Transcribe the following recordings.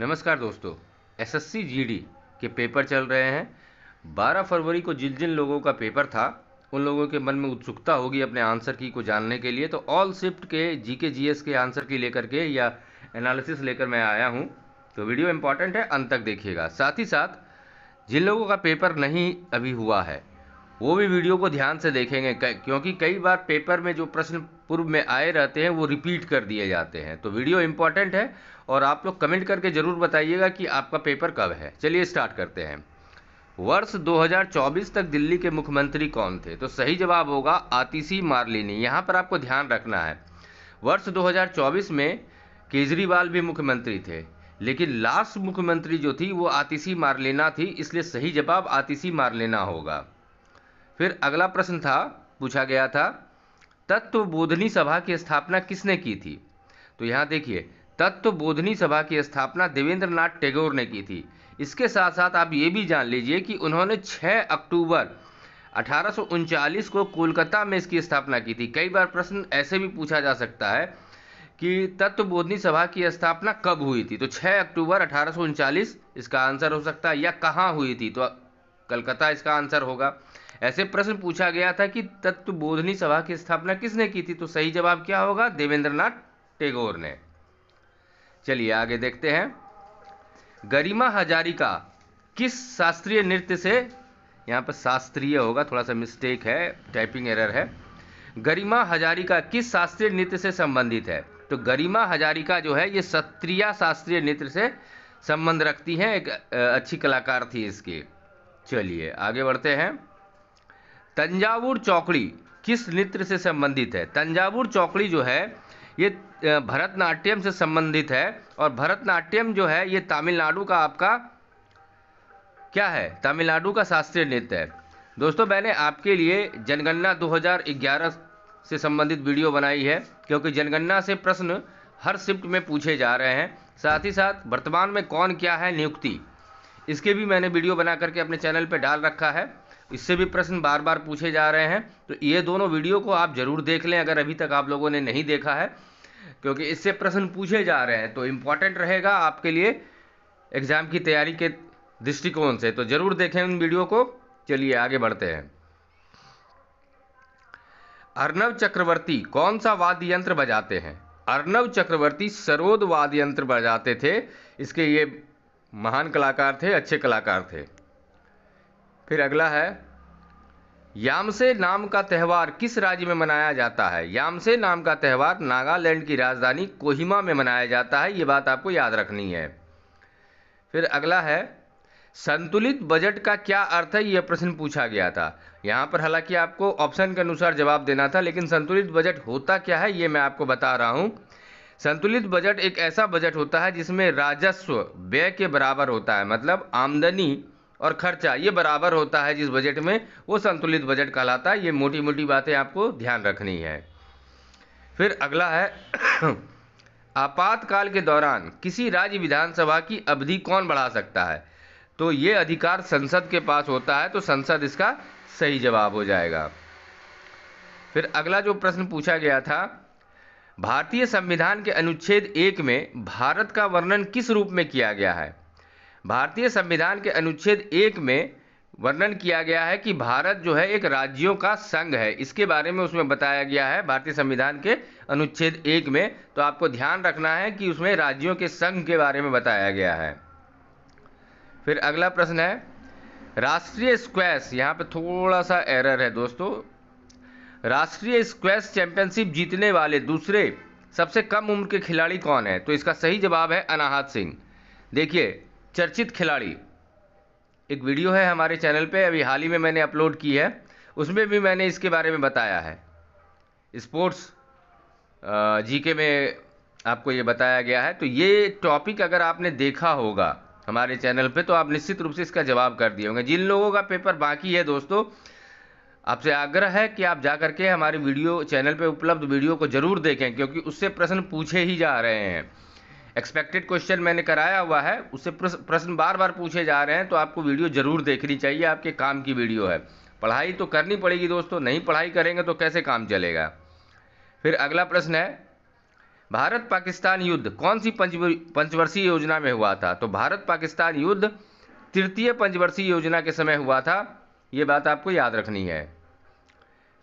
नमस्कार दोस्तों। SSC GD के पेपर चल रहे हैं। 12 फरवरी को जिन जिन लोगों का पेपर था उन लोगों के मन में उत्सुकता होगी अपने आंसर की को जानने के लिए, तो ऑल शिफ्ट के जीके जीएस के आंसर की लेकर के या एनालिसिस लेकर मैं आया हूं। तो वीडियो इंपॉर्टेंट है, अंत तक देखिएगा। साथ ही साथ जिन लोगों का पेपर नहीं अभी हुआ है वो भी वीडियो को ध्यान से देखेंगे, क्योंकि कई बार पेपर में जो प्रश्न पूर्व में आए रहते हैं वो रिपीट कर दिए जाते हैं। तो वीडियो इंपॉर्टेंट है और आप लोग कमेंट करके ज़रूर बताइएगा कि आपका पेपर कब है। चलिए स्टार्ट करते हैं। वर्ष 2024 तक दिल्ली के मुख्यमंत्री कौन थे? तो सही जवाब होगा आतिशी मारलेनी। यहाँ पर आपको ध्यान रखना है, वर्ष 2024 में केजरीवाल भी मुख्यमंत्री थे, लेकिन लास्ट मुख्यमंत्री जो थी वो आतिशी मारलेना थी, इसलिए सही जवाब आतिशी मारलेना होगा। फिर अगला प्रश्न था, पूछा गया था तत्वबोधिनी सभा की स्थापना किसने की थी? तो यहाँ देखिए, तत्वबोधिनी सभा की स्थापना देवेंद्रनाथ टैगोर ने की थी। इसके साथ साथ आप ये भी जान लीजिए कि उन्होंने 6 अक्टूबर 1839 को कोलकाता में इसकी स्थापना की थी। कई बार प्रश्न ऐसे भी पूछा जा सकता है कि तत्वबोधिनी सभा की स्थापना कब हुई थी? तो 6 अक्टूबर 1839 इसका आंसर हो सकता है, या कहाँ हुई थी? तो कलकत्ता इसका आंसर होगा। ऐसे प्रश्न पूछा गया था कि तत्वबोधिनी सभा की स्थापना किसने की थी? तो सही जवाब क्या होगा? देवेंद्रनाथ टैगोर ने। चलिए आगे देखते हैं। गरिमा हजारिका किस शास्त्रीय नृत्य से, यहाँ पर शास्त्रीय होगा, थोड़ा सा मिस्टेक है, टाइपिंग एरर है। गरिमा हजारिका किस शास्त्रीय नृत्य से संबंधित है? तो गरिमा हजारिका जो है ये सत्रिया शास्त्रीय नृत्य से संबंध रखती हैं, एक अच्छी कलाकार थी इसकी। चलिए आगे बढ़ते हैं। तंजावुर चौकड़ी किस नृत्य से संबंधित है? तंजावुर चौकड़ी जो है ये भरतनाट्यम से संबंधित है, और भरतनाट्यम जो है ये तमिलनाडु का आपका क्या है? तमिलनाडु का शास्त्रीय नृत्य है। दोस्तों मैंने आपके लिए जनगणना 2011 से संबंधित वीडियो बनाई है, क्योंकि जनगणना से प्रश्न हर शिफ्ट में पूछे जा रहे हैं। साथ ही साथ वर्तमान में कौन क्या है नियुक्ति, इसके भी मैंने वीडियो बना करके अपने चैनल पर डाल रखा है। इससे भी प्रश्न बार बार पूछे जा रहे हैं, तो ये दोनों वीडियो को आप जरूर देख लें अगर अभी तक आप लोगों ने नहीं देखा है, क्योंकि इससे प्रश्न पूछे जा रहे हैं तो इम्पॉर्टेंट रहेगा आपके लिए एग्जाम की तैयारी के दृष्टिकोण से। तो जरूर देखें उन वीडियो को। चलिए आगे बढ़ते हैं। अर्णव चक्रवर्ती कौन सा वाद्य यंत्र बजाते हैं? अर्णव चक्रवर्ती सरोद वाद्य यंत्र बजाते थे। इसके ये महान कलाकार थे, अच्छे कलाकार थे। फिर अगला है, यामसे नाम का त्यौहार किस राज्य में मनाया जाता है? यामसे नाम का त्यौहार नागालैंड की राजधानी कोहिमा में मनाया जाता है, ये बात आपको याद रखनी है। फिर अगला है, संतुलित बजट का क्या अर्थ है? यह प्रश्न पूछा गया था। यहाँ पर हालांकि आपको ऑप्शन के अनुसार जवाब देना था, लेकिन संतुलित बजट होता क्या है ये मैं आपको बता रहा हूँ। संतुलित बजट एक ऐसा बजट होता है जिसमें राजस्व व्यय के बराबर होता है, मतलब आमदनी और खर्चा ये बराबर होता है जिस बजट में, वो संतुलित बजट कहलाता है। ये मोटी मोटी बातें आपको ध्यान रखनी है। फिर अगला है, आपातकाल के दौरान किसी राज्य विधानसभा की अवधि कौन बढ़ा सकता है? तो ये अधिकार संसद के पास होता है, तो संसद इसका सही जवाब हो जाएगा। फिर अगला जो प्रश्न पूछा गया था, भारतीय संविधान के अनुच्छेद 1 में भारत का वर्णन किस रूप में किया गया है? भारतीय संविधान के अनुच्छेद 1 में वर्णन किया गया है कि भारत जो है एक राज्यों का संघ है, इसके बारे में उसमें बताया गया है भारतीय संविधान के अनुच्छेद 1 में। तो आपको ध्यान रखना है कि उसमें राज्यों के संघ के बारे में बताया गया है। फिर अगला प्रश्न है, राष्ट्रीय स्क्वैश, यहाँ पे थोड़ा सा एरर है दोस्तों, राष्ट्रीय स्क्वैश चैंपियनशिप जीतने वाले दूसरे सबसे कम उम्र के खिलाड़ी कौन है? तो इसका सही जवाब है अनाहत सिंह। देखिए, चर्चित खिलाड़ी एक वीडियो है हमारे चैनल पे, अभी हाल ही में मैंने अपलोड की है, उसमें भी मैंने इसके बारे में बताया है। स्पोर्ट्स जीके में आपको ये बताया गया है। तो ये टॉपिक अगर आपने देखा होगा हमारे चैनल पे तो आप निश्चित रूप से इसका जवाब कर दिए होंगे। जिन लोगों का पेपर बाकी है दोस्तों, आपसे आग्रह है कि आप जा करके हमारे वीडियो चैनल पे उपलब्ध वीडियो को जरूर देखें, क्योंकि उससे प्रश्न पूछे ही जा रहे हैं। एक्सपेक्टेड क्वेश्चन मैंने कराया हुआ है, उससे प्रश्न बार बार पूछे जा रहे हैं, तो आपको वीडियो जरूर देखनी चाहिए, आपके काम की वीडियो है। पढ़ाई तो करनी पड़ेगी दोस्तों, नहीं पढ़ाई करेंगे तो कैसे काम चलेगा। फिर अगला प्रश्न है, भारत पाकिस्तान युद्ध कौन सी पंचवर्षीय योजना में हुआ था? तो भारत पाकिस्तान युद्ध तृतीय पंचवर्षीय योजना के समय हुआ था, ये बात आपको याद रखनी है।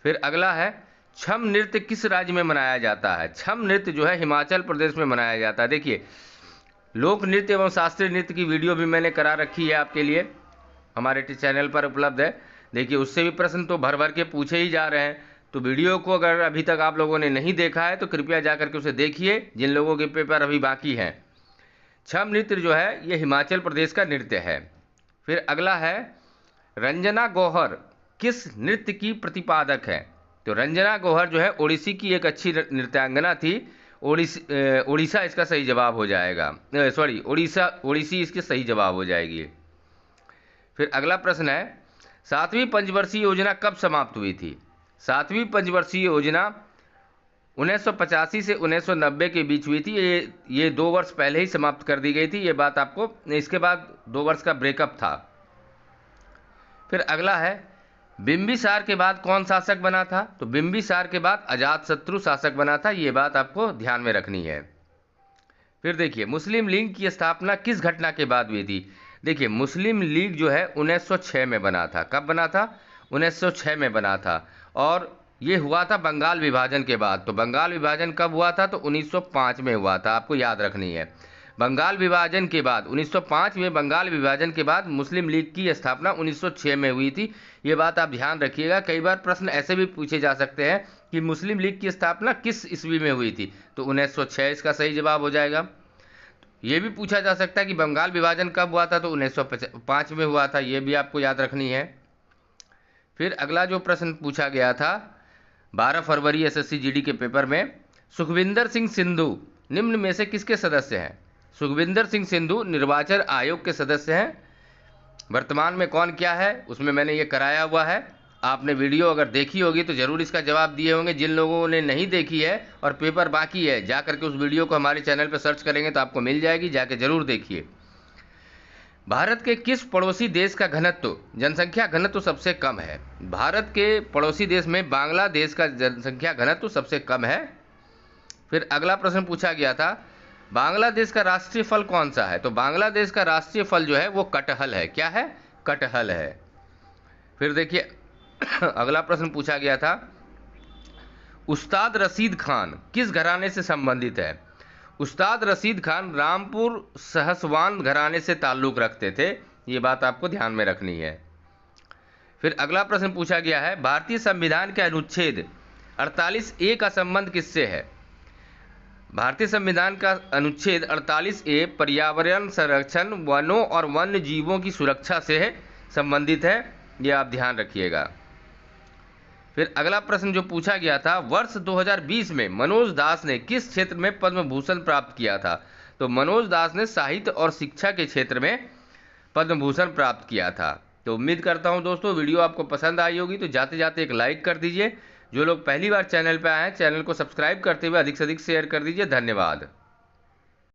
फिर अगला है, छम नृत्य किस राज्य में मनाया जाता है? छम नृत्य जो है हिमाचल प्रदेश में मनाया जाता है। देखिए, लोक नृत्य एवं शास्त्रीय नृत्य की वीडियो भी मैंने करा रखी है आपके लिए, हमारे चैनल पर उपलब्ध है। देखिए, उससे भी प्रश्न तो भर भर के पूछे ही जा रहे हैं, तो वीडियो को अगर अभी तक आप लोगों ने नहीं देखा है तो कृपया जा करके उसे देखिए, जिन लोगों के पेपर अभी बाकी हैं। छम नृत्य जो है ये हिमाचल प्रदेश का नृत्य है। फिर अगला है, रंजना गौहर किस नृत्य की प्रतिपादक है? तो रंजना गौहर जो है ओडिसी की एक अच्छी नृत्यांगना थी। ओडिशा इसका सही जवाब हो जाएगा, सॉरी ओडिसी इसकी सही जवाब हो जाएगी। फिर अगला प्रश्न है, 7वीं पंचवर्षीय योजना कब समाप्त हुई थी? 7वीं पंचवर्षीय योजना 1985 से 1990 के बीच हुई थी। ये 2 वर्ष पहले ही समाप्त कर दी गई थी, ये बात आपको, इसके बाद 2 वर्ष का ब्रेकअप था। फिर अगला है, बिंबिसार के बाद कौन शासक बना था? तो बिंबिसार के बाद अजातशत्रु शासक बना था, ये बात आपको ध्यान में रखनी है। फिर देखिए, मुस्लिम लीग की स्थापना किस घटना के बाद हुई थी? देखिए, मुस्लिम लीग जो है 1906 में बना था। कब बना था? 1906 में बना था, और ये हुआ था बंगाल विभाजन के बाद। तो बंगाल विभाजन कब हुआ था? तो 1905 में हुआ था, आपको याद रखनी है। बंगाल विभाजन के बाद 1905 में, बंगाल विभाजन के बाद मुस्लिम लीग की स्थापना 1906 में हुई थी, ये बात आप ध्यान रखिएगा। कई बार प्रश्न ऐसे भी पूछे जा सकते हैं कि मुस्लिम लीग की स्थापना किस ईस्वी में हुई थी? तो 1906 इसका सही जवाब हो जाएगा। ये भी पूछा जा सकता है कि बंगाल विभाजन कब हुआ था? तो 1905 में हुआ था, ये भी आपको याद रखनी है। फिर अगला जो प्रश्न पूछा गया था 12 फरवरी एसएससी जीडी के पेपर में, सुखविंदर सिंह सिंधु निम्न में से किसके सदस्य हैं? सुखविंदर सिंह सिंधु निर्वाचन आयोग के सदस्य हैं। वर्तमान में कौन क्या है उसमें मैंने ये कराया हुआ है, आपने वीडियो अगर देखी होगी तो ज़रूर इसका जवाब दिए होंगे। जिन लोगों ने नहीं देखी है और पेपर बाकी है, जा करके उस वीडियो को हमारे चैनल पर सर्च करेंगे तो आपको मिल जाएगी, जाके ज़रूर देखिए। भारत के किस पड़ोसी देश का घनत्व, जनसंख्या घनत्व सबसे कम है? भारत के पड़ोसी देश में बांग्लादेश का जनसंख्या घनत्व सबसे कम है। फिर अगला प्रश्न पूछा गया था, बांग्लादेश का राष्ट्रीय फल कौन सा है? तो बांग्लादेश का राष्ट्रीय फल जो है वो कटहल है। क्या है? कटहल है। फिर देखिए, अगला प्रश्न पूछा गया था, उस्ताद रशीद खान किस घराने से संबंधित है? उस्ताद रशीद खान रामपुर सहसवान घराने से ताल्लुक़ रखते थे, ये बात आपको ध्यान में रखनी है। फिर अगला प्रश्न पूछा गया है, भारतीय संविधान के अनुच्छेद 48A का संबंध किससे है? भारतीय संविधान का अनुच्छेद 48A पर्यावरण संरक्षण, वनों और वन्य जीवों की सुरक्षा से संबंधित है, ये आप ध्यान रखिएगा। फिर अगला प्रश्न जो पूछा गया था, वर्ष 2020 में मनोज दास ने किस क्षेत्र में पद्म भूषण प्राप्त किया था? तो मनोज दास ने साहित्य और शिक्षा के क्षेत्र में पद्म भूषण प्राप्त किया था। तो उम्मीद करता हूं दोस्तों वीडियो आपको पसंद आई होगी, तो जाते जाते एक लाइक कर दीजिए। जो लोग पहली बार चैनल पर आए हैं, चैनल को सब्सक्राइब करते हुए अधिक से अधिक शेयर कर दीजिए। धन्यवाद।